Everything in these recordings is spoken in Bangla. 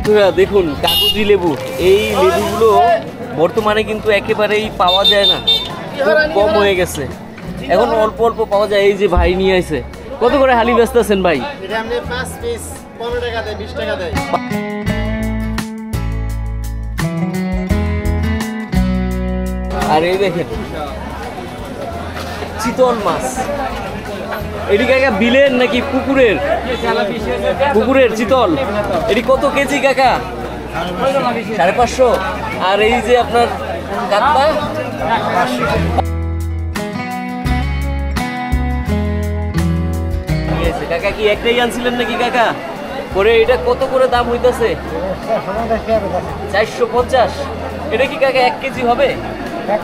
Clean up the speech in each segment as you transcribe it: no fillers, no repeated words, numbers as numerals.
বন্ধুরা দেখুন কাগজি লেবু, এই লেবুগুলো বর্তমানে কিন্তু একেবারেই পাওয়া যায় না, খুব কম হয়ে গেছে, এখন অল্প অল্প পাওয়া যায়। এই যে ভাই নিয়ে আসে, কত করে হালি বেচতেছেন ভাই? আর এই দেখেন চিতল মাছ, এটি কাকা বিলের নাকি পুকুরের? পুকুরের চিতল। এটি কত কেজি কাকা? 550। আর এই যে আপনার কাতলা কাকা কি একটাই আনছিলেন নাকি কাকা? করে এটা কত করে দাম হইতেছে? 450। এটা কি কাকা 1 কেজি হবে? 1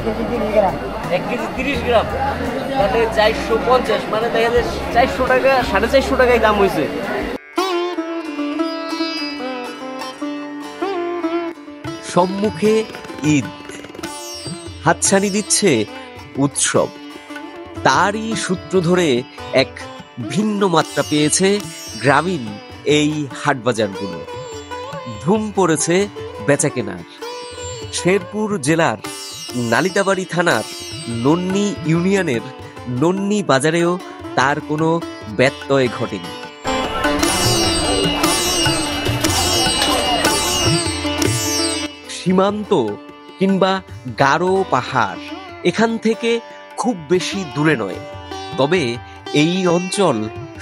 কেজি 30 গ্রাম, তাহলে 450, মানে দেখা যায় 400 টাকা, 450 টাকায় দাম হয়েছে। সম্মুখে ঈদ, হাতছানি দিচ্ছে উৎসব, তারই সূত্র ধরে এক ভিন্ন মাত্রা পেয়েছে গ্রামীণ এই হাটবাজারগুলো। ধুম পড়েছে বেচাকেনার। শেরপুর জেলার নালিতাবাড়ি থানার নন্নি ইউনিয়নের নন্নি বাজারেও তার কোনো ব্যত্যয় ঘটেনি। সীমান্ত কিংবা গারো পাহাড় এখান থেকে খুব বেশি দূরে নয়, তবে এই অঞ্চল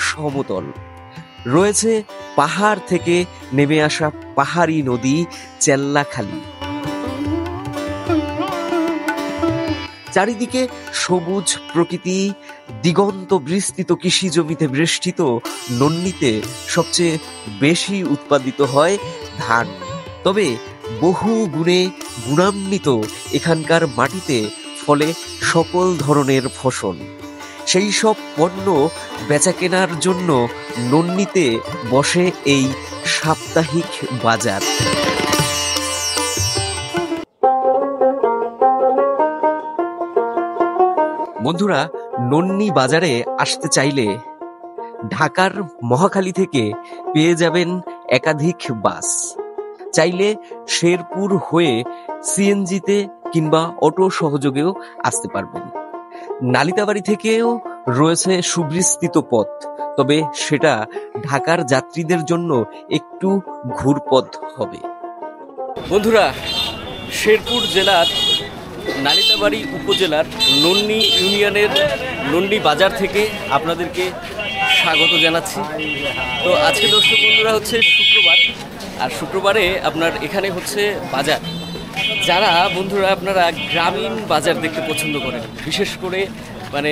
সমতল। রয়েছে পাহাড় থেকে নেমে আসা পাহাড়ি নদী চেল্লাখালী। চারিদিকে সবুজ প্রকৃতি, দিগন্ত বিস্তৃত কৃষি জমিতে বেষ্টিত নন্নিতে সবচেয়ে বেশি উৎপাদিত হয় ধান। তবে বহু গুণে গুণান্বিত এখানকার মাটিতে ফলে সকল ধরনের ফসল। সেই সব পণ্য বেচাকেনার জন্য নন্নিতে বসে এই সাপ্তাহিক বাজার। বন্ধুরা, নন্নি বাজারে আসতে চাইলে ঢাকার মহাখালী থেকে পেয়ে যাবেন একাধিক বাস। চাইলে শেরপুর হয়ে সিএনজিতে কিংবা অটো সহযোগেও আসতে পারবেন। নালিতাবাড়ি থেকেও রয়েছে সুবিস্তৃত পথ, তবে সেটা ঢাকার যাত্রীদের জন্য একটু ঘুরপথ হবে। বন্ধুরা, শেরপুর জেলার নালিতাবাড়ি উপজেলার নন্নি ইউনিয়নের নন্নি বাজার থেকে আপনাদেরকে স্বাগত জানাচ্ছি। তো আজকে দর্শক বন্ধুরা হচ্ছে শুক্রবার, আর শুক্রবারে আপনার এখানে হচ্ছে বাজার। যারা বন্ধুরা আপনারা গ্রামীণ বাজার দেখতে পছন্দ করেন, বিশেষ করে মানে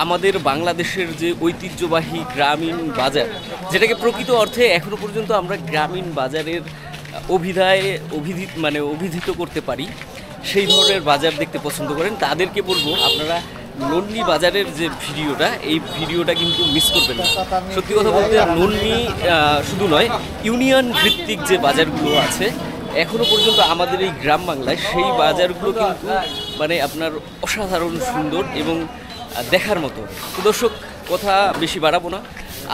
আমাদের বাংলাদেশের যে ঐতিহ্যবাহী গ্রামীণ বাজার, যেটাকে প্রকৃত অর্থে এখনো পর্যন্ত আমরা গ্রামীণ বাজারের অভিহিত করতে পারি, সেই ধরনের বাজার দেখতে পছন্দ করেন, তাদেরকে বলবো আপনারা নন্নি বাজারের যে ভিডিওটা, এই ভিডিওটা কিন্তু মিস করবেন না। সত্যি কথা বলতে নন্নি শুধু নয়, ইউনিয়ন ভিত্তিক যে বাজারগুলো আছে এখনো পর্যন্ত আমাদের এই গ্রাম বাংলায়, সেই বাজারগুলো কিন্তু মানে আপনার অসাধারণ সুন্দর এবং দেখার মতো। তো দর্শক, কথা বেশি বাড়াবো না।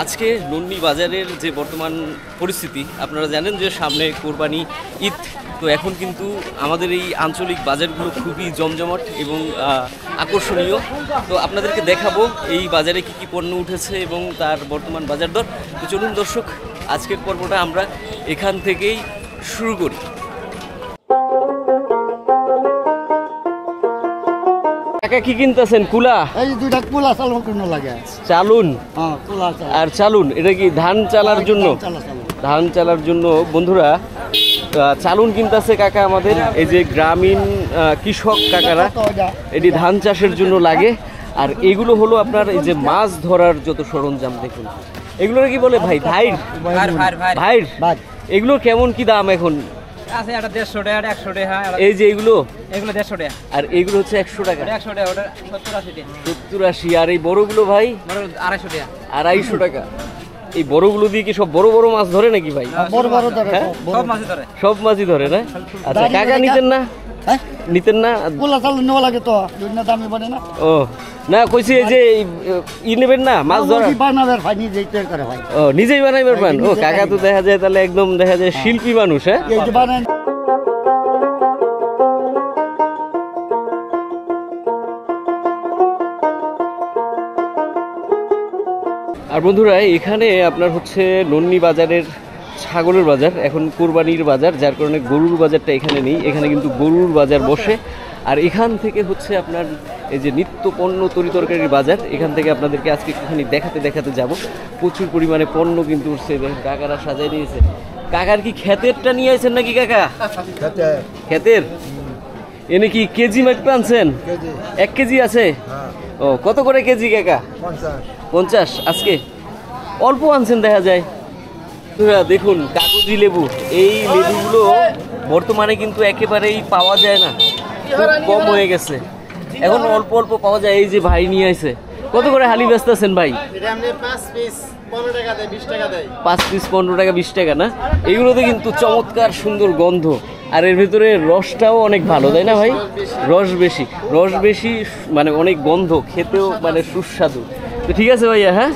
আজকে নন্নি বাজারের যে বর্তমান পরিস্থিতি, আপনারা জানেন যে সামনে কোরবানি ঈদ, তো এখন কিন্তু আমাদের এই আঞ্চলিক বাজারগুলো খুবই জমজমাট এবং আকর্ষণীয়। তো আপনাদেরকে দেখাবো এই বাজারে কি কি পণ্য উঠেছে এবং তার বর্তমান বাজার দর। তো চলুন দর্শক, আজকের পর্বটা আমরা এখান থেকেই শুরু করি। কাকা কি কিনতেছেন? কুলা? এই দুইটা কুলা চালন কিনো লাগে। চালুন? হ্যাঁ, কুলা চালন। আর চালুন এটা কি ধান চালার জন্য? ধান চালার জন্য বন্ধুরা চালুন কিনতেছে কাকা আমাদের, এই যে গ্রামীণ কৃষক কাকারা, এটি ধান চাষের জন্য লাগে। আর এগুলো হলো আপনার এই যে মাছ ধরার যত সরঞ্জাম, দেখুন এগুলোর কি বলে ভাই? ভাইর ভাইর। এগুলো কেমন কি দাম এখন? আছে এটা 150 টাকা, 100 টাকা। এই যে এগুলো 150 টাকা, আর এগুলো হচ্ছে 100 টাকা। 100 টাকা, ওটা 70 80 টাকা। 70 80। আর এই বড়গুলো ভাই? বড় 250 টাকা। 250 টাকা। এই বড়গুলো দিয়ে কি সব বড় বড় মাছ ধরে নাকি ভাই? বড় বড় ধরে হ্যাঁ? সব মাছই ধরে। সব মাছই ধরে না? আচ্ছা, দাঁড়িয়ে কাকা দেখা- নিতেন না? হ্যাঁ নিতেন না? পোলা চাল নেওয়া লাগে তো দুই না দামি বনে না ও না, কইছি এই যে ই নেবেন না মাছ ধরা? বানাবের ভাই নিজেই তৈরি করে ভাই ও নিজেই বানাই পারবেন? ও কাকা তো দেখা যায় তাহলে একদম দেখা যায় শিল্পী মানুষ। হ্যাঁ, এই যে বানায় আর বন্ধুরা এখানে আপনার হচ্ছে নন্নি বাজারের ছাগলের বাজার, এখন কোরবানির বাজার, যার কারণে গরুর বাজারটা এখানে নেই। এখানে কিন্তু গরুর বাজার বসে। আর এখান থেকে হচ্ছে আপনার এই যে নিত্য পণ্য তরিতরকারির বাজার, এখান থেকে আপনাদেরকে আজকে একটুখানি দেখাতে যাব। প্রচুর পরিমাণে পণ্য কিন্তু উঠছে, কাকারা সাজাই নিয়েছে। কাকার কি ক্ষেতেরটা নিয়ে আসেন নাকি কাকা? ক্ষেতের এনে কি কেজি মাইপ আনছেন? 1 কেজি আছে? ও কত করে কেজি কাকা? 50 আজকে অল্প আনছেন দেখা যায়। দেখুন কাগজি লেবু, এই লেবুগুলো বর্তমানে কিন্তু একেবারেই পাওয়া যায় না, খুব কম হয়ে গেছে, এখন অল্প অল্প পাওয়া যায়। এই যে ভাই নিয়ে আসে, কত করে হালি বেচতেছেন ভাই? 5 পিস 15 টাকা দেয়, 20 টাকা দেয়। 5 পিস 15 টাকা 20 টাকা না? এগুলোতে কিন্তু চমৎকার সুন্দর গন্ধ, আর এর ভিতরে রসটাও অনেক ভালো, তাই না ভাই? রস বেশি মানে অনেক গন্ধ, খেতেও মানে সুস্বাদু। তো ঠিক আছে ভাইয়া, হ্যাঁ।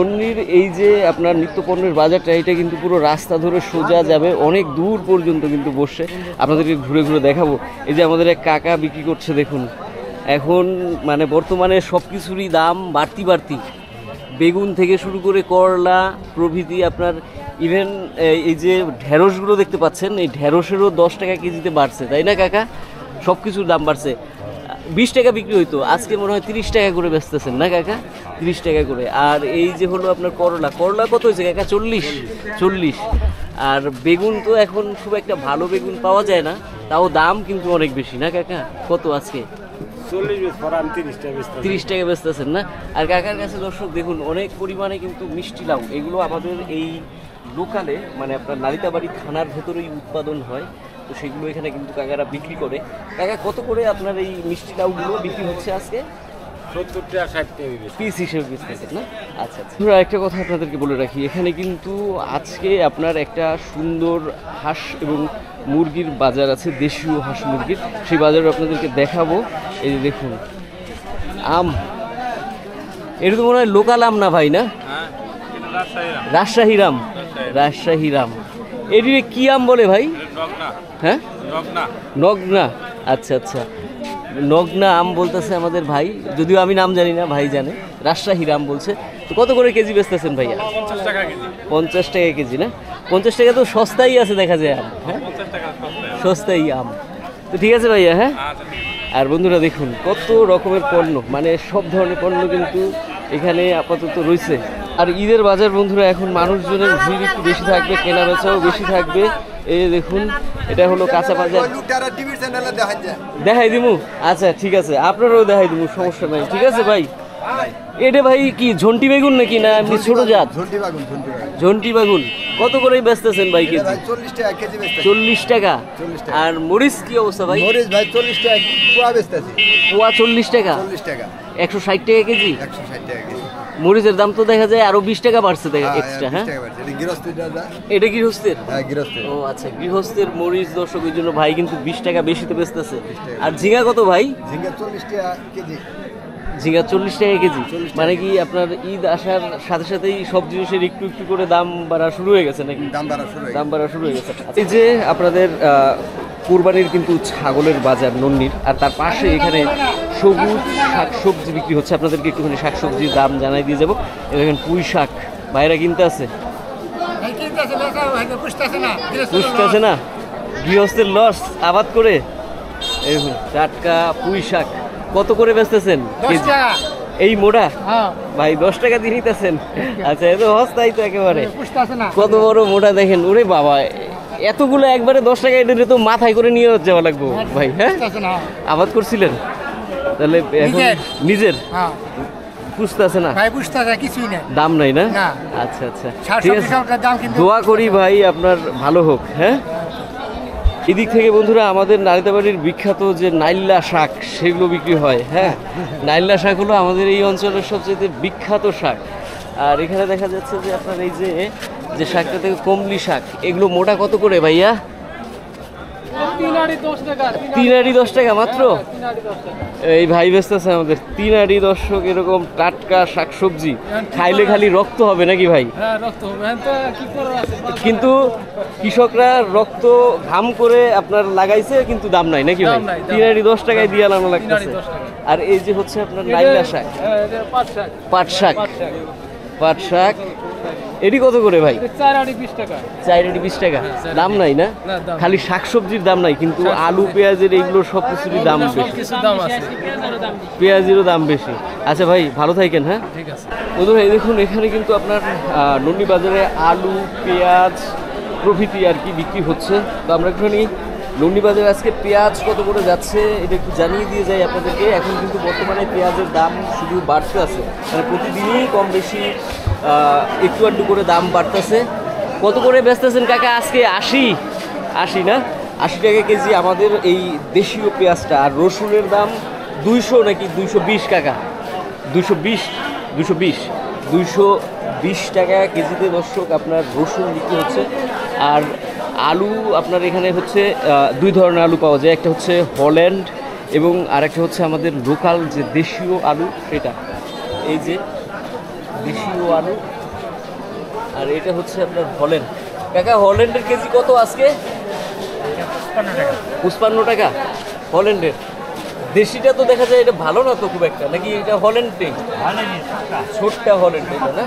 নন্নির এই যে আপনার নিত্যপণ্যের বাজারটা, এটা কিন্তু পুরো রাস্তা ধরে সোজা যাবে, অনেক দূর পর্যন্ত কিন্তু বসে। আপনাদেরকে ঘুরে ঘুরে দেখাবো। এই যে আমাদের এক কাকা বিক্রি করছে, দেখুন এখন মানে বর্তমানে সব কিছুরই দাম বাড়তি। বেগুন থেকে শুরু করে করলা প্রভৃতি, আপনার ইভেন এই যে ঢেঁড়সগুলো দেখতে পাচ্ছেন, এই ঢেঁড়সেরও 10 টাকা কেজিতে বাড়ছে, তাই না কাকা? সব কিছুর দাম বাড়ছে। 20 টাকা বিক্রি হইতো, আজকে মনে হয় 30 টাকা করে বেচতেছেন না কাকা? 30 টাকা করে। আর এই যে হলো আপনার করলা কত হয়েছে কাকা? 40। আর বেগুন তো এখন খুব একটা ভালো বেগুন পাওয়া যায় না, তাও দাম কিন্তু অনেক বেশি না কাকা? কত আজকে? 30 টাকা বেচতেছেন না? আর কাকার কাছে দর্শক দেখুন অনেক পরিমাণে কিন্তু মিষ্টি লাউ, এগুলো আমাদের এই লোকালে মানে আপনার নালিতাবাড়ি থানার ভেতরেই উৎপাদন হয়, তো সেগুলো এখানে কিন্তু কাকারা বিক্রি করে। কাকা কত করে আপনার এই মিষ্টি লাউগুলো বিক্রি হচ্ছে আজকে? 70 টাকা 60 টাকা পিস হিসেবে বেচতেছেন না? আচ্ছা। একটা কথা আপনাদেরকে বলে রাখি, এখানে কিন্তু আজকে আপনার একটা সুন্দর হাঁস এবং মুরগির বাজার আছে, দেশীয় হাঁস মুরগির, সেই বাজারে আপনাদেরকে দেখাবো। এই যে দেখুন আম, এটা তো মনে হয় লোকাল আম না ভাই? না, রাজশাহী রাম। এটি কি আম বলে ভাই? হ্যাঁ, নগনা। আচ্ছা, নগনা আম বলতেছে আমাদের ভাই, যদিও আমি নাম জানি না, ভাই জানে। রাজশাহী আম বলছে। তো কত করে কেজি বেচতেছেন ভাইয়া? 50 টাকা কেজি না? 50 টাকা তো সস্তাই আছে দেখা যায় আম। হ্যাঁ, সস্তাই আম। তো ঠিক আছে ভাইয়া, হ্যাঁ। আর বন্ধুরা দেখুন কত রকমের পণ্য, মানে সব ধরনের পণ্য কিন্তু এখানে আপাতত রয়েছে। আর ঈদের বাজার বন্ধুরা, এখন মানুষজনের ভিড় একটু বেশি থাকবে, কেনা বেচাও বেশি থাকবে। এই দেখুন এটা হলো কাঁচা বাজার। দেখাই দিমু? আচ্ছা ঠিক আছে, আপনারাও দেখাই দিমু, সমস্যা নাই। ঠিক আছে ভাই। এটা ভাই কি ঝন্টি বেগুন নাকি না এমনি ছোট জাত? ঝন্টি বেগুন কত করে বেচতেছেন ভাই কেজি? 40 টাকা কেজি বেচতেছি। 40 টাকা। আর মরিচ কি অবস্থা ভাই? মরিচ ভাই 40 টাকা পোয়া বেচতেছি। পোয়া 40 টাকা? 40 টাকা। 160 টাকা কেজি? 160 টাকা কেজি। মরিচের দাম তো দেখা যায় আরো 20 টাকা বাড়ছে এক্সট্রা। হ্যাঁ, এটা গৃহস্থের দাদা। এটা গৃহস্থের? হ্যাঁ, গৃহস্থের। ও আচ্ছা, গৃহস্থের মরিচ দর্শক, ওই জন্য ভাই কিন্তু 20 টাকা বেশিতে বেচতেছে। আর ঝিঙা কত ভাই? ঝিঙ্গা 40 টাকা কেজি। ঝিঙা 40 টাকা কেজি? মানে কি আপনার ঈদ আসার সাথে সাথেই সব জিনিসের একটু একটু করে দাম বাড়া শুরু হয়ে গেছে নাকি? দাম বাড়া শুরু হয়ে গেছে। এই যে আপনাদের কুরবানির কিন্তু ছাগলের বাজার নন্নির, আর তার পাশে এখানে সবুজ শাকসবজি বিক্রি হচ্ছে। আপনাদেরকে একটুখানি শাকসবজির দাম জানাই দিয়ে যাবো। দেখেন পুঁই শাক বাইরে কিনতে আছে, পুষতেছে না, গৃহস্থের লস আবাদ করে। দেখুন টাটকা পুঁই শাক কত করে বেচতেছেন কেজি? এই মোটা ভাই 10 টাকা দিয়ে নিতেছেন? আচ্ছা, এত সস্তাই তো একেবারে। কত বড় মোটা দেখেন, ওরে বাবা, এতগুলো একবারে 10 টাকা, এটা তো মাথায় করে নিয়ে যাওয়া লাগবো ভাই। হ্যাঁ, আবাদ করছিলেন তাহলে? এখন নিজের পুষতেছে না, দাম নাই না? আচ্ছা, ঠিক আছে, দোয়া করি ভাই আপনার ভালো হোক। হ্যাঁ, এদিক থেকে বন্ধুরা আমাদের নালিতাবাড়ির বিখ্যাত যে নাইল্লা শাক সেগুলো বিক্রি হয়। হ্যাঁ, নাইল্লা শাক হলো আমাদের এই অঞ্চলের সবচেয়ে বিখ্যাত শাক। আর এখানে দেখা যাচ্ছে যে আপনার এই যে শাকটা থেকে কমলি শাক, এগুলো মোটা কত করে ভাইয়া? 3 আড়ি 10 টাকা। 3 আড়ি 10 টাকা মাত্র। এই ভাই বেচতেছে আমাদের 3 আড়ি দর্শক এরকম টাটকা শাকসবজি। খাইলে খালি রক্ত হবে নাকি ভাই? হ্যাঁ, রক্ত হবে। তো কি করার আছে? কিন্তু কৃষকরা রক্ত ঘাম করে আপনার লাগাইছে, কিন্তু দাম নাই নাকি ভাই? 3 আড়ি 10 টাকায় দিয়ে আনানো লাগতেছে। আর এই যে হচ্ছে আপনার নাইলা শাক, পাট শাক, পাট শাক, এটি কত করে ভাই? 4 আড়ি 20 টাকা। 4 আড়ি 20 টাকা। দাম নাই না? খালি শাকসবজির দাম নাই, কিন্তু আলু পেঁয়াজের এইগুলো সব কিছুরই দাম বেশি। কিছু দাম আছে, পেঁয়াজেরও দাম বেশি। আচ্ছা ভাই, ভালো থাকেন। হ্যাঁ, ঠিক আছে। বন্ধুরা এই দেখুন, এখানে কিন্তু আপনার নন্দি বাজারে আলু পেঁয়াজ প্রভৃতি আর কি বিক্রি হচ্ছে। তো আমরা একটুখানি নন্দি বাজারে আজকে পেঁয়াজ কত করে যাচ্ছে এটা একটু জানিয়ে দিয়ে যাই আপনাদেরকে। এখন কিন্তু বর্তমানে পেঁয়াজের দাম শুধু বাড়তে আছে, মানে প্রতিদিনই কম বেশি একটু আধটু করে দাম বাড়তেছে। কত করে বেচতেছেন কাকা আজকে? 80 না? 80 টাকা কেজি আমাদের এই দেশীয় পেঁয়াজটা। আর রসুনের দাম 200 নাকি 220 কাকা? 220 টাকা কেজিতে দর্শক আপনার রসুন বিক্রি হচ্ছে। আর আলু আপনার এখানে হচ্ছে 2 ধরনের আলু পাওয়া যায়, একটা হচ্ছে হল্যান্ড এবং আরেকটা হচ্ছে আমাদের লোকাল যে দেশীয় আলু, সেটা এই যে দেশীয় আলু। আর এটা হচ্ছে আপনার হল্যান্ড। কাকা হল্যান্ডের কেজি কত আজকে? 55 টাকা হল্যান্ডের। দেশিটা তো দেখা যায় এটা ভালো না তো খুব একটা, নাকি? এটা হল্যান্ড নেই, ছোটটা হল্যান্ড এটা না,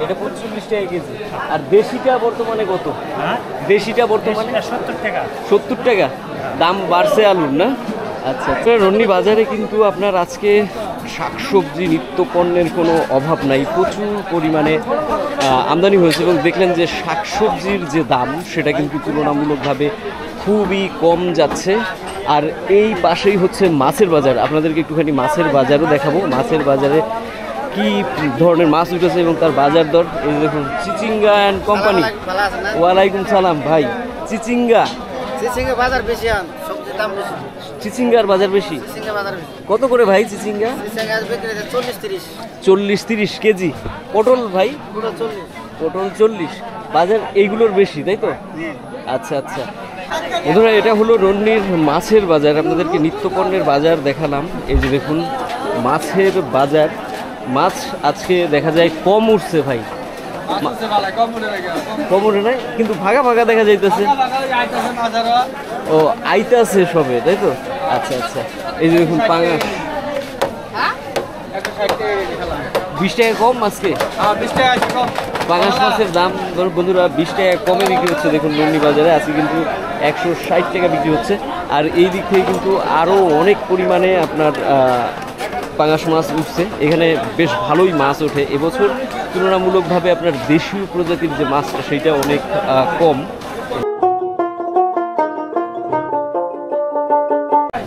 এটা 45 টাকা কেজি। আর দেশিটা বর্তমানে কত? দেশিটা বর্তমানে 70 টাকা। দাম বাড়ছে আলুর না? আচ্ছা, রন্নি বাজারে কিন্তু আপনার আজকে শাকসবজি নিত্য পণ্যের কোনো অভাব নাই, প্রচুর পরিমাণে আমদানি হয়েছে। এবং দেখলেন যে শাকসবজির যে দাম সেটা কিন্তু তুলনামূলকভাবে খুবই কম যাচ্ছে। আর এই পাশেই হচ্ছে মাছের বাজার, আপনাদেরকে একটুখানি মাছের বাজারও দেখাবো। মাছের বাজারে কি ধরনের মাছ উঠেছে এবং তার বাজার দর এই দেখুন। চিচিঙ্গা অ্যান্ড কোম্পানি। ওয়ালাইকুম সালাম ভাই। চিচিঙ্গা বাজার বেশি, সবজির দাম বেশি। চিচিঙ্গার বাজার বেশি কত করে ভাই? চিচিঙ্গা 40-30 কেজি। পটল ভাই? পটল 40। বাজার এইগুলোর বেশি, তাই তো? আচ্ছা আচ্ছা বন্ধুরা, এটা হলো রন্নির মাছের বাজার। আপনাদেরকে নিত্যপণ্যের বাজার দেখালাম। এই যে দেখুন মাছের বাজার। মাছ আজকে দেখা যায় কম উঠছে ভাই, কম উঠে নাই, কিন্তু ভাগা ভাগা দেখা যাইতেছে। ও আইতে আছে সবে, তাই তো? আচ্ছা আচ্ছা, এই যে দেখুন পাঙাশ 20 টাকা কম আজকে। পাঙাশ মাছের দাম বন্ধুরা 20 টাকা কমে বিক্রি হচ্ছে। দেখুন নন্দি বাজারে আজকে কিন্তু 160 টাকা বিক্রি হচ্ছে। আর এই দিক থেকে কিন্তু আরও অনেক পরিমাণে আপনার পাঙাশ মাছ উঠছে। এখানে বেশ ভালোই মাছ ওঠে এবছর, তুলনামূলকভাবে আপনার দেশীয় প্রজাতির যে মাছটা সেইটা অনেক কম।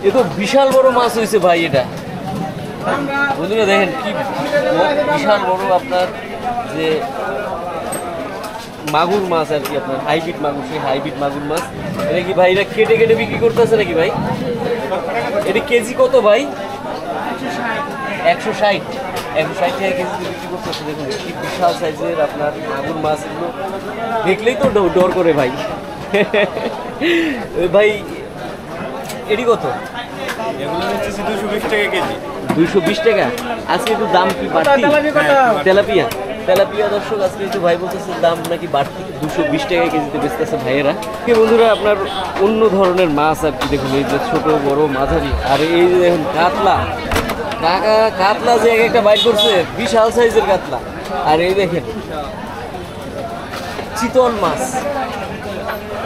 এ তো বিশাল বড় মাছ হয়েছে ভাই। এটা বন্ধুরা দেখেন কি বিশাল বড় আপনার যে মাগুর মাছ আর কি, আপনার হাইব্রিড মাগুর, সেই হাইব্রিড মাগুর মাছ। এটা কি ভাই এটা কেটে কেটে বিক্রি করতেছে নাকি ভাই? এটা কেজি কত ভাই? 160 টাকা কেজি বিক্রি করতেছে। দেখুন কি বিশাল সাইজের আপনার মাগুর মাছ। এগুলো দেখলেই তো ডর করে ভাই। ভাই এটি কত? এগুলো হচ্ছে 220 টাকা কেজি। 220 টাকা। আজকে একটু দাম কি বাড়তি? তেলাপিয়া দর্শক আজকে একটু ভাই বলতেছে দাম নাকি বাড়তি, 220 টাকা কেজিতে বেচতেছে ভাইয়েরা। বন্ধুরা আপনার অন্য ধরনের মাছ আর কি। দেখুন এই যে ছোট বড় মাঝারি। আর এই যে দেখুন কাতলা, কাতলা যে একটা বাইট করছে, বিশাল সাইজের কাতলা। আর এই দেখেন চিতল মাছ।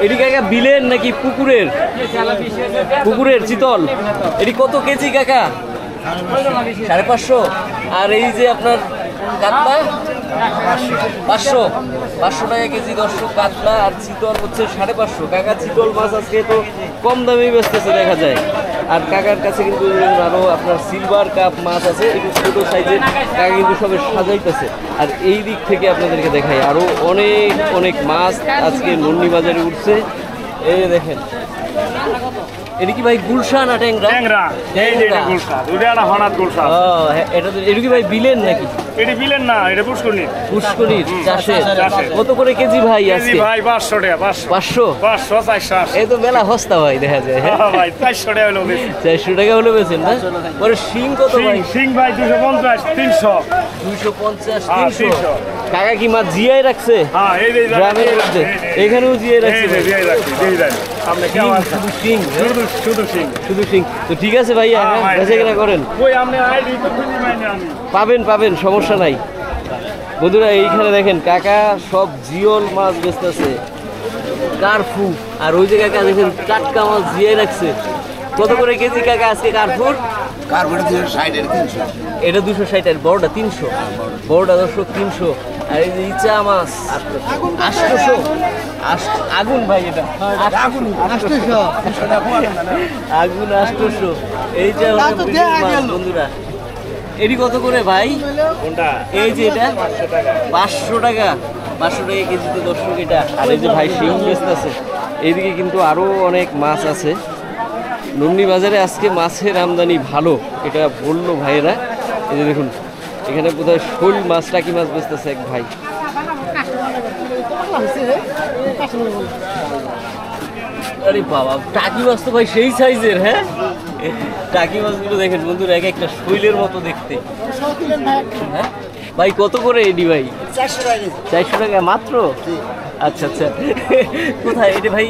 এটি কাকা বিলের নাকি পুকুরের? পুকুরের চিতল। এটি কত কেজি কাকা? 550। আর এই যে আপনার কাতলা 500 টাকা কেজি দর্শক কাতলা। আর চিতল হচ্ছে 550। কাকা চিতল মাছ আজকে তো কম দামেই বেচতেছে দেখা যায়। আর কাকার কাছে কিন্তু আরো আপনার সিলভার কাপ মাছ আছে, একটু ছোট সাইজের। কাকা কিন্তু সবে সাজাইতেছে। আর এই দিক থেকে আপনাদেরকে দেখাই আরো অনেক অনেক মাছ আজকে নন্দি বাজারে উঠছে। এই দেখেন এটা কি ভাই গুলশা না ট্যাংরা? ট্যাংরা, এই যে এটা গুলশা, দুইটা একটা হনাত গুলশা। ও এটা কি ভাই বিলেন নাকি? এটা বিলেন না, এটা পুষ্করণী। পুষ্করির চাষে চাষের। কত করে কেজি ভাই কেজি আজকে? ভাই 500 টাকা, 500 500? 500 480। এই তো মেলা সস্তা ভাই দেখা যায়। হ্যাঁ ভাই 400 টাকা হলো বেশি। 400 টাকা হলে বেছেন না? পরে শিং কত ভাই? সিং ভাই 250 300। 250 হ্যাঁ, 300। 300 কাকা কি মাছ জিয়াই রাখছে হ্যাঁ, এই যে গ্রামের মধ্যে? এখানেও জিয়াই রাখছে ভাই। এই রাখছি, এই রাখছি। আপনি শিং, কেমন আছেন? শুধু শিং, হ্যাঁ? শুধু সিং। শুধু শিং। তো ঠিক আছে ভাইয়া, হ্যাঁ, ভাই, বেঁচে কেনা করেন। ওই আপনি আইডি তো খুঁজে পাইনি আমি। পাবেন সমস্যা নাই। বন্ধুরা এইখানে দেখেন কাকা সব জিওল মাছ বেচতেছে, কারফু। আর ওই যে কাকা দেখেন টাটকা মাছ জিয়াই রাখছে। কত করে কেজি কাকা আজকে কারফুর? কার্বনের 260 এর 300 এটা 260 আর বড়টা 300। বড়টা দর্শক 300। আর এই যে ইচা মাছ 800। আগুন ভাই, এটা আগুন 800। আগুন 800। এইটা হচ্ছে বিলের মাছ বন্ধুরা। এটি কত করে ভাই? কোনটা? এই যে এটা 500 টাকা। 500 টাকা। 500 টাকা কেজিতে দর্শক এটা। আর এই যে ভাই শিং বেচতেছে। এইদিকে কিন্তু আরো অনেক মাছ আছে। নন্নি বাজারে আজকে মাছের আমদানি ভালো, এটা বললো ভাইয়েরা। এই যে দেখুন এখানে বোধহয় শোল মাছ, টাকি মাছ বেচতেছে এক ভাই। আরে বাবা, টাকি মাছ তো ভাই সেই সাইজের। হ্যাঁ, টাকি মাছগুলো দেখেন বন্ধুরা, এক একটা শৈলের মতো দেখতে। হ্যাঁ ভাই, কত করে এডি ভাই? 400 টাকা। 400 টাকা মাত্র? আচ্ছা আচ্ছা। কোথায় এটা ভাই?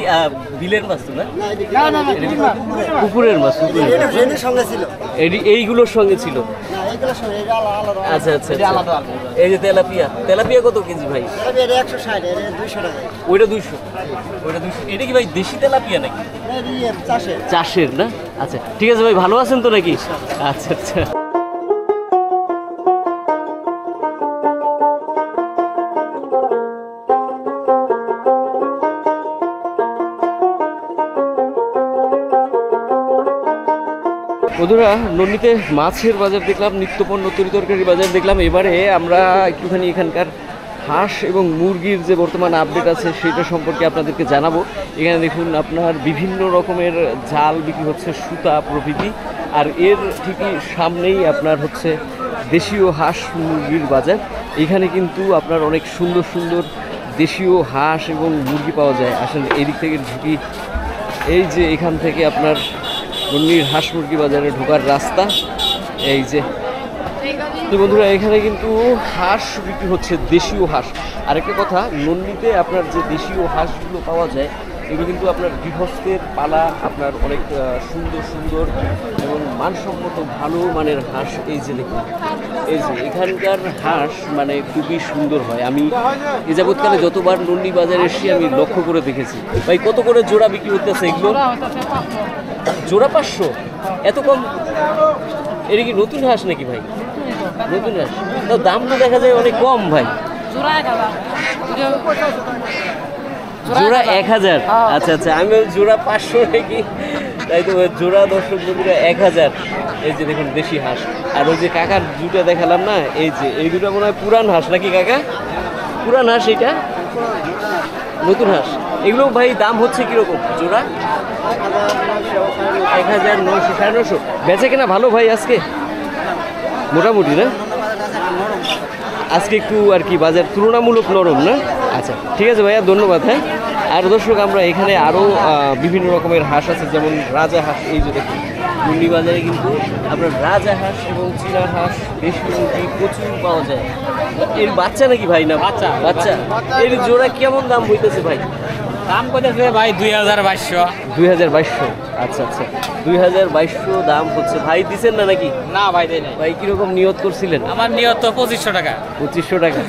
বিলের মাছ তো না? পুকুরের মাছ, পুকুরের এটা ফ্রেন্ডের সঙ্গে ছিল। এইগুলোর সঙ্গে ছিল। না, এগুলো সঙ্গে এটা আলাদা। আচ্ছা আচ্ছা আচ্ছা। এই যে তেলাপিয়া কত কেজি ভাই? এটা 160 এর 200 টাকা। ওইটা 200। ওইটা 200। এটা কি ভাই দেশি তেলাপিয়া নাকি? না, ইয়ে চাষে। চাষের না? আচ্ছা ঠিক আছে ভাই, ভালো আছেন তো নাকি? আচ্ছা আচ্ছা। বন্ধুরা, নন্দিতে মাছের বাজার দেখলাম, নিত্যপণ্য তরিতরকারি বাজার দেখলাম। এবারে আমরা একটুখানি এখানকার হাঁস এবং মুরগির যে বর্তমান আপডেট আছে সেটা সম্পর্কে আপনাদেরকে জানাবো। এখানে দেখুন আপনার বিভিন্ন রকমের জাল বিক্রি হচ্ছে, সুতা প্রভৃতি। আর এর ঠিকই সামনেই আপনার হচ্ছে দেশীয় হাঁস মুরগির বাজার। এখানে কিন্তু আপনার অনেক সুন্দর সুন্দর দেশীয় হাঁস এবং মুরগি পাওয়া যায়। আসলে এদিক থেকে ঢুকি, এই যে এখান থেকে আপনার নন্দির হাঁস মুরগি বাজারে ঢোকার রাস্তা। এই যে তো বন্ধুরা, এখানে কিন্তু হাঁস বিক্রি হচ্ছে, দেশীয় হাঁস। আরেকটা কথা, নন্দিতে আপনার যে দেশীয় হাঁসগুলো পাওয়া যায় এগুলো কিন্তু আপনার গৃহস্থের পালা, আপনার অনেক সুন্দর সুন্দর এবং মানসম্মত ভালো মানের হাঁস। এই যে দেখুন, এই যে এখানকার হাঁস মানে খুবই সুন্দর হয়। আমি এ যাবৎকালে যতবার নন্দি বাজারে এসে আমি লক্ষ্য করে দেখেছি। ভাই কত করে জোড়া বিক্রি করতেছে এগুলো? জোড়া 500? এত কম? এটা কি নতুন হাঁস নাকি ভাই? নতুন হাঁস, তো দাম তো দেখা যায় অনেক কম ভাই। জোড়া 1000? আচ্ছা আচ্ছা, আমি জোড়া 500 নাকি, তাই তো জোড়া দর্শক বন্ধুরা 1000। এই যে দেখুন দেশি হাঁস। আর ওই যে কাকার দুটো দেখালাম না, এই যে এই দুটো মনে হয় পুরান হাঁস নাকি কাকা? পুরান হাঁস, এটা নতুন হাঁস। এগুলো ভাই দাম হচ্ছে কিরকম জোড়া? 1900, 950। বেচে কেনা ভালো ভাই আজকে মোটামুটি না? আজকে একটু আর কি বাজার তুলনামূলক নরম না? আচ্ছা ঠিক আছে ভাইয়া, ধন্যবাদ। হ্যাঁ, আর দর্শক আমরা এখানে আরও বিভিন্ন রকমের হাঁস আছে, যেমন রাজা হাঁস। এই যে দেখুন মুন্ডি বাজারে কিন্তু আপনার রাজা হাঁস এবং চীনা হাঁস, দেশি মুরগি প্রচুর পাওয়া যায়। এর বাচ্চা নাকি ভাই? না বাচ্চা। বাচ্চা। এর জোড়া কেমন দাম হইতেছে ভাই? দাম কইতেছে ভাই 2200। 2200? আচ্ছা আচ্ছা, 2200 দাম হচ্ছে। ভাই দিছেন না নাকি? না ভাই দেই নাই। ভাই কিরকম নিয়ত করছিলেন? আমার নিয়ত তো 2500 টাকা। 2500 টাকা?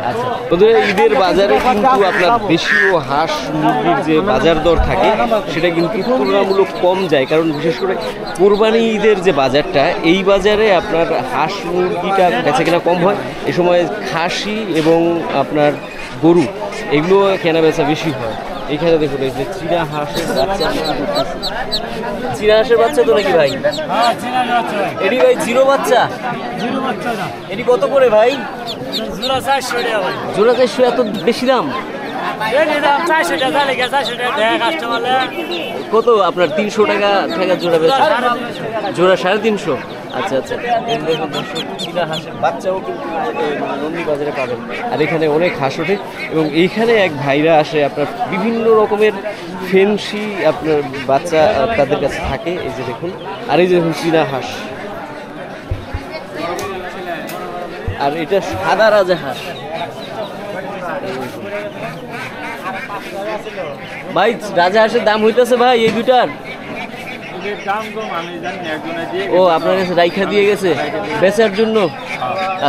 আচ্ছা বন্ধুরা, ঈদের বাজারে কিন্তু আপনার দেশীয় হাঁস মুরগির যে বাজার দর থাকে সেটা কিন্তু তুলনামূলক কম যায়, কারণ বিশেষ করে কোরবানি ঈদের যে বাজারটা, এই বাজারে আপনার হাঁস মুরগিটা বেচা কেনা কম হয়। এ সময় খাসি এবং আপনার গরু এগুলো কেনা বেচা বেশি হয়। এখানে দেখুন এই যে চীনা হাঁসের বাচ্চা বিক্রি করতেছে। চীনা হাঁসের বাচ্চা তো নাকি ভাই? হ্যাঁ, চিনা বাচ্চা। এটি ভাই জিরো বাচ্চা? জিরো বাচ্চা না। এটি কত করে ভাই? জোড়া 400 টাকা ভাই। জোড়া 400? এত বেশি দাম? কত আপনার 300 টাকা জোড়া বেচা? জোড়া 350। আচ্ছা আচ্ছা, এই দেখুন দর্শক, চীনা হাঁসের বাচ্চাও কিন্তু নন্দী বাজারে পাবেন। আর এখানে অনেক হাঁস ওঠে এবং এইখানে এক ভাইরা আসে, আপনার বিভিন্ন রকমের ফেন্সি আপনার বাচ্চা তাদের কাছে থাকে। এই যে দেখুন, আর এই যে দেখুন চীনা হাঁস, আর এটা সাদা রাজা হাঁস। ভাই রাজা হাঁসের দাম হইতেছে ভাই এই দুইটার? ও আপনার কাছে রাইখা দিয়ে গেছে বেচার জন্য?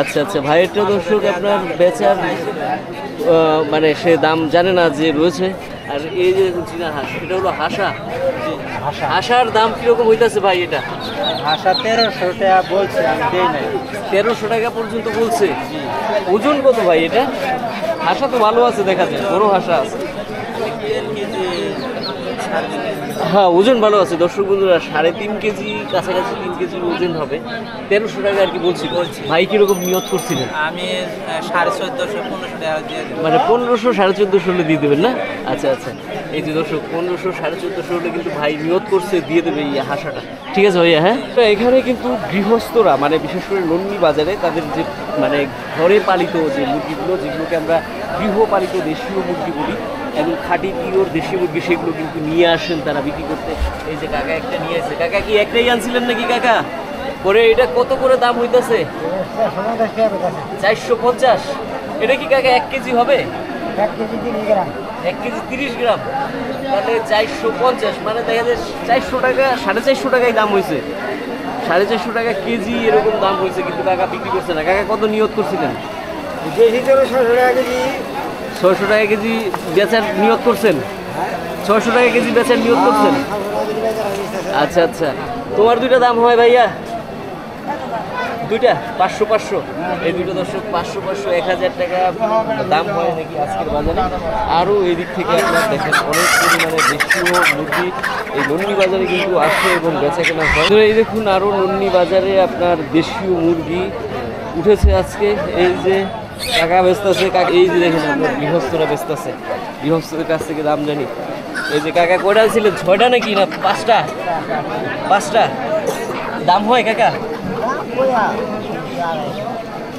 আচ্ছা আচ্ছা, ভাইয়েরটা দর্শক আপনার বেচার মানে সে দাম জানে না যে রয়েছে। আর এই যে চীনা হাঁস, এটা হলো হাঁসা। হাঁসার দাম কিরকম হইতেছে ভাই? এটা হাঁসা 1300 টাকা বলছে, আমি দেই নাই। 1300 টাকা পর্যন্ত বলছে। ওজন কত ভাই এটা? হাঁসা তো ভালো আছে, দেখা যায় বড় হাঁসা আছে। হ্যাঁ ওজন ভালো আছে দর্শক বন্ধুরা, 3.5 কেজি কাছাকাছি, 3 কেজির ওজন হবে। 1300 টাকা আর কি বলছি। ভাই কিরকম নিয়ত করছিলেন? আমি 1450 1500 টাকা দিয়ে দেব। মানে 1500 1450 হলে দিয়ে দেবেন না? আচ্ছা আচ্ছা, এই যে দর্শক 1500 1450 হলে কিন্তু ভাই নিয়ত করছে দিয়ে দেবে এই হাঁসাটা। ঠিক আছে ভাইয়া। হ্যাঁ, তো এখানে কিন্তু গৃহস্থরা মানে বিশেষ করে নন্দী বাজারে তাদের যে মানে ঘরে পালিত যে মুরগিগুলো, যেগুলোকে আমরা গৃহপালিত দেশীয় মুরগি বলি এবং খাঁটি পিওর দেশি মুরগি, সেগুলো কিন্তু নিয়ে আসেন তারা বিক্রি করতে। এই যে কাকা একটা নিয়ে আসে। কাকা কি একটাই আনছিলেন নাকি কাকা? পরে এটা কত করে দাম হইতেছে? 450। এটা কি কাকা 1 কেজি হবে? 1 কেজি 30 গ্রাম। 1 কেজি 30 গ্রাম, তাহলে 450, মানে দেখা যায় 400 টাকা 450 টাকায় দাম হয়েছে। 450 টাকা কেজি এরকম দাম হয়েছে, কিন্তু কাকা বিক্রি করছে না। কাকা কত নিয়ত করছিলেন? যে হিসেবে 600 টাকা কেজি। 600 টাকা কেজি বেচার নিয়ত করছেন? 600 টাকা কেজি বেচার নিয়ত করছেন? আচ্ছা আচ্ছা, তোমার দুইটা দাম হয় ভাইয়া? দুইটা 500 500। এই দুটো দর্শক 500 500 1000 টাকা দাম হয় নাকি আজকের বাজারে। আরও এই দিক থেকে আপনারা দেখেন অনেক পরিমাণে দেশীয় মুরগি এই নন্দী বাজারে কিন্তু আসে এবং বেচা কেনা হয়। তো এই দেখুন আরও নন্দী বাজারে আপনার দেশীয় মুরগি উঠেছে আজকে। এই যে কাকা বেচতেছে, কাকা এই যে দেখেন আপনার গৃহস্থরা বেচতেছে, গৃহস্থদের কাছ থেকে দাম জানি। এই যে কাকা কয়টা ছিলেন? 6টা নাকি না 5টা? 5টা দাম হয় কাকা?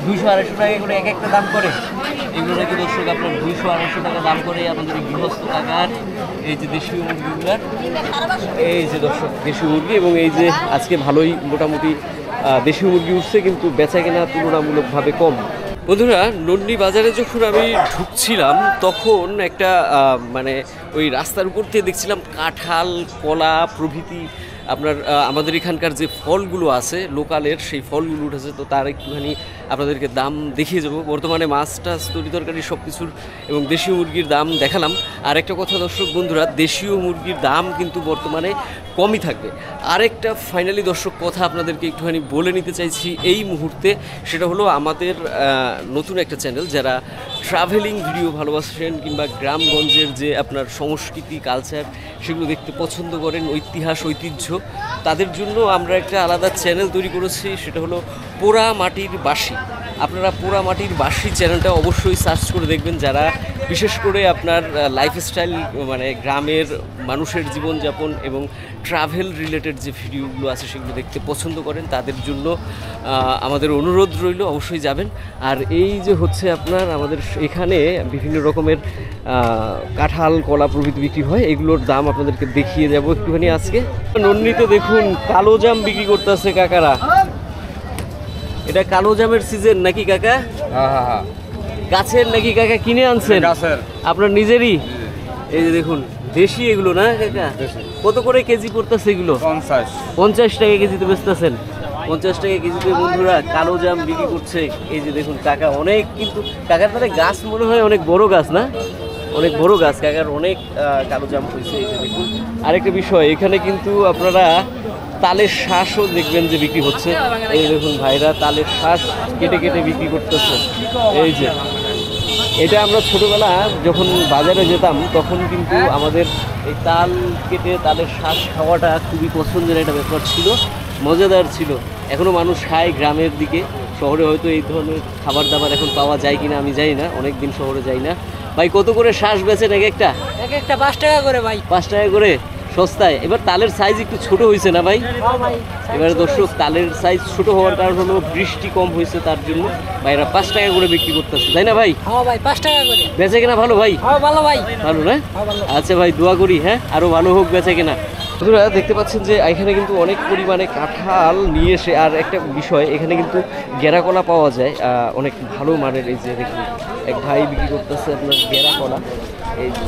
200-250 টাকা করে এক একটা দাম করে। এগুলো নাকি দর্শক আপনার 200-250 টাকা দাম করে আমাদের গৃহস্থ কাকার এই যে দেশীয় মুরগিগুলার। এই যে দর্শক দেশীয় মুরগি, এবং এই যে আজকে ভালোই মোটামুটি দেশীয় মুরগি উঠছে, কিন্তু বেচা কেনা তুলনামূলকভাবে কম। বন্ধুরা, নন্দী বাজারে যখন আমি ঢুকছিলাম তখন একটা মানে ওই রাস্তার উপর থেকে দেখছিলাম কাঁঠাল, কলা প্রভৃতি আপনার আমাদের এখানকার যে ফলগুলো আছে লোকালের, সেই ফলগুলো উঠেছে। তো তার একটুখানি আপনাদেরকে দাম দেখিয়ে যাবো। বর্তমানে মাছ টাছ তরি তরকারি সব কিছুর এবং দেশীয় মুরগির দাম দেখালাম। আর একটা কথা দর্শক বন্ধুরা, দেশীয় মুরগির দাম কিন্তু বর্তমানে কমই থাকবে। আরেকটা ফাইনালি দর্শক কথা আপনাদেরকে একটুখানি বলে নিতে চাইছি এই মুহূর্তে, সেটা হলো আমাদের নতুন একটা চ্যানেল, যারা ট্রাভেলিং ভিডিও ভালোবাসেন কিংবা গ্রামগঞ্জের যে আপনার সংস্কৃতি কালচার সেগুলো দেখতে পছন্দ করেন, ইতিহাস ঐতিহ্য, তাদের জন্য আমরা একটা আলাদা চ্যানেল তৈরি করেছি। সেটা হলো পোড়া মাটির বাঁশি। আপনারা পোড়া মাটির বাঁশি চ্যানেলটা অবশ্যই সার্চ করে দেখবেন, যারা বিশেষ করে আপনার লাইফস্টাইল মানে গ্রামের মানুষের জীবনযাপন এবং ট্রাভেল রিলেটেড যে ভিডিওগুলো আছে সেগুলো দেখতে পছন্দ করেন, তাদের জন্য আমাদের অনুরোধ রইল, অবশ্যই যাবেন। আর এই যে হচ্ছে আপনার আমাদের এখানে বিভিন্ন রকমের কাঁঠাল, কলা প্রভৃতি বিক্রি হয়, এগুলোর দাম আপনাদেরকে দেখিয়ে যাব একটুখানি আজকে। নন্দিতে দেখুন কালো জাম বিক্রি করতেছে কাকারা। এটা কালো জামের সিজন নাকি কাকা? হ্যাঁ। গাছের নাকি কাকা? কিনে আনছেন? গাছের। আপনার নিজেরই? এই যে দেখুন দেশি এগুলো না কাকা? কত করে কেজি পড়তেছে এগুলো? 50 টাকা কেজিতে বেচতেছেন। 50 টাকা কেজিতে বন্ধুরা কালো জাম বিক্রি করছে। এই যে দেখুন কাকা অনেক, কিন্তু কাকার তাহলে গাছ মনে হয় অনেক বড় গাছ না? অনেক বড় গাছ, কাকার অনেক কালো জাম হয়েছে। এই যে দেখুন আরেকটা বিষয়, এখানে কিন্তু আপনারা তালের শ্বাসও দেখবেন যে বিক্রি হচ্ছে। এই দেখুন ভাইরা তালের শ্বাস কেটে কেটে বিক্রি করতেছে। এই যে এটা আমরা ছোটোবেলা যখন বাজারে যেতাম তখন কিন্তু আমাদের এই তাল কেটে তালের শ্বাস খাওয়াটা খুবই পছন্দের একটা ব্যাপার ছিল, মজাদার ছিল। এখনও মানুষ খায় গ্রামের দিকে। শহরে হয়তো এই ধরনের খাবার দাবার এখন পাওয়া যায় কিনা আমি জানি না, অনেক দিন শহরে যাই না। ভাই কত করে শ্বাস বেচেন এক একটা? এক একটা 5 টাকা করে ভাই। 5 টাকা করে, সস্তায়। এবার তালের সাইজ একটু ছোট হয়েছে না ভাই? এবারে দর্শক, তালের সাইজ ছোট হওয়ার কারণ হলো বৃষ্টি কম হয়েছে, তার জন্য ভাইরা 5 টাকা করে বিক্রি করতেছে, তাই না ভাই? হ্যাঁ ভাই 5 টাকা করে। বেচে কেনা ভালো ভাই? হ্যাঁ ভালো ভাই। ভালো না? আচ্ছা ভাই, দোয়া করি, হ্যাঁ আরো ভালো হোক বেচে কেনা। বন্ধুরা দেখতে পাচ্ছেন যে এখানে কিন্তু অনেক পরিমাণে কাঁঠাল নিয়ে এসে, আর একটা বিষয় এখানে কিন্তু গেরা কলা পাওয়া যায় অনেক ভালো মানের। এই যে দেখুন এক ভাই বিক্রি করতেছে আপনার গেরা কলা। এই যে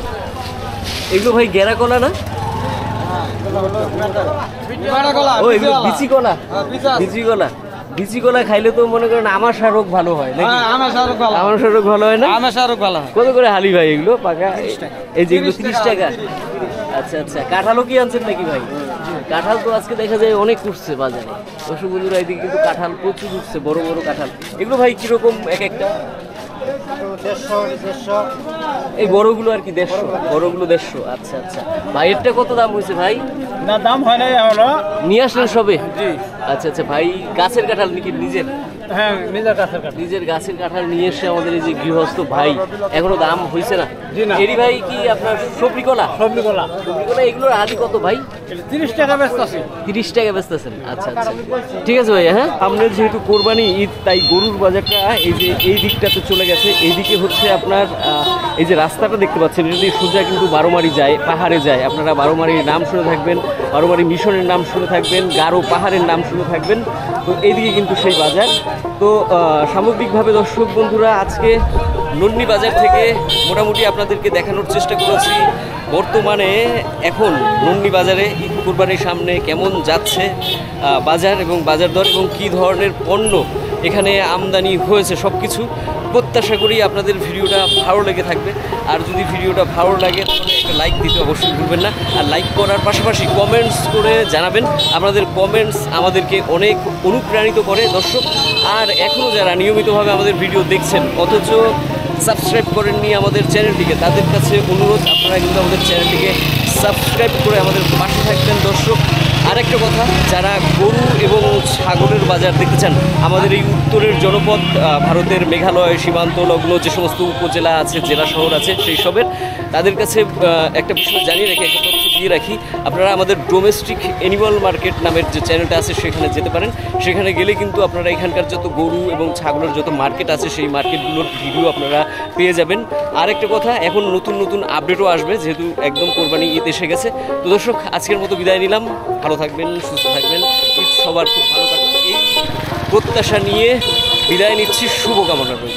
এগুলো ভাই গেরা কলা না? ও এগুলো বিচি কলা। বিচি কলা, বিচি কলা খাইলে তো মনে করেন আমাশা রোগ ভালো হয় নাকি? আমাশা রোগ ভালো হয় না? কত করে হালি ভাই এগুলো পাকা? এই যে এগুলো 30 টাকা। আচ্ছা আচ্ছা, কাঁঠালও কি আনছেন নাকি ভাই? কাঁঠাল তো আজকে দেখা যায় অনেক উঠছে বাজারে। দর্শক বন্ধুরা, এদিকে কিন্তু কাঁঠাল প্রচুর উঠছে, বড় বড় কাঁঠাল। এগুলো ভাই কিরকম এক একটা? 150 এই বড়গুলো আর কি 150, বড়গুলো 150। আচ্ছা আচ্ছা ভাই, এরটা কত দাম হয়েছে ভাই? না দাম হয় নাই আমরা। নিয়ে আসলেন সবে? আচ্ছা আচ্ছা ভাই, গাছের কাঁঠাল নাকি নিজের? হ্যাঁ নিজের কাছে নিজের গাছের কাঁঠাল নিয়ে এসে আমাদের এই যে গৃহস্থ ভাই, এখনো দাম হয়েছে না? এরি ভাই কি আপনার সবরি কলা? সবজি কলা সবরি কলা এগুলোর হালি কত ভাই? 30 টাকা ব্যস্ত আছে। 30 টাকা বেচতেছেন? আচ্ছা আচ্ছা ঠিক আছে ভাই। হ্যাঁ, সামনে যেহেতু কোরবানি ঈদ, তাই গরুর বাজারটা এই যে এই দিকটাতে চলে গেছে। এইদিকে হচ্ছে আপনার এই যে রাস্তাটা দেখতে পাচ্ছেন, যদি সোজা কিন্তু বারোমারি যায়, পাহাড়ে যায়। আপনারা বারোমারির নাম শুনে থাকবেন, বারোমারি মিশনের নাম শুনে থাকবেন, গারো পাহাড়ের নাম শুনে থাকবেন। তো এইদিকে কিন্তু সেই বাজার। তো সামগ্রিকভাবে দর্শক বন্ধুরা, আজকে নন্নি বাজার থেকে মোটামুটি আপনাদেরকে দেখানোর চেষ্টা করেছি বর্তমানে এখন নন্নি বাজারে ঈদ কুরবানির সামনে কেমন যাচ্ছে বাজার এবং বাজার দর, এবং কী ধরনের পণ্য এখানে আমদানি হয়েছে। সব কিছু প্রত্যাশা করি আপনাদের ভিডিওটা ভালো লেগে থাকবে। আর যদি ভিডিওটা ভালো লাগে তাহলে একটা লাইক দিতে অবশ্যই ভুলবেন না। আর লাইক করার পাশাপাশি কমেন্টস করে জানাবেন। আপনাদের কমেন্টস আমাদেরকে অনেক অনুপ্রাণিত করে দর্শক। আর এখনও যারা নিয়মিতভাবে আমাদের ভিডিও দেখছেন অথচ সাবস্ক্রাইব করেননি আমাদের চ্যানেলটিকে, তাদের কাছে অনুরোধ, আপনারা কিন্তু আমাদের চ্যানেলটিকে সাবস্ক্রাইব করে আমাদের পাশে থাকবেন দর্শক। আরেকটা কথা, যারা গরু এবং ছাগলের বাজার দেখতে চান, আমাদের এই উত্তরের জনপদ, ভারতের মেঘালয় সীমান্ত লগ্ন যে সমস্ত উপজেলা আছে, জেলা শহর আছে, সেই সবের তাদের কাছে একটা বিষয় জানিয়ে রেখে, একটা তথ্য দিয়ে রাখি। আপনারা আমাদের ডোমেস্টিক অ্যানিমাল মার্কেট নামের যে চ্যানেলটা আছে সেখানে যেতে পারেন। সেখানে গেলে কিন্তু আপনারা এখানকার যত গরু এবং ছাগলের যত মার্কেট আছে সেই মার্কেটগুলোর ভিডিও আপনারা পেয়ে যাবেন। আরেকটা কথা, এখন নতুন নতুন আপডেটও আসবে, যেহেতু একদম কোরবানি ঈদ এসে গেছে। তো দর্শক, আজকের মতো বিদায় নিলাম। ভালো থাকবেন, সুস্থ থাকবেন, ঈদ সবার খুব ভালো কাটুক এই প্রত্যাশা নিয়ে বিদায় নিচ্ছি, শুভকামনা রইল।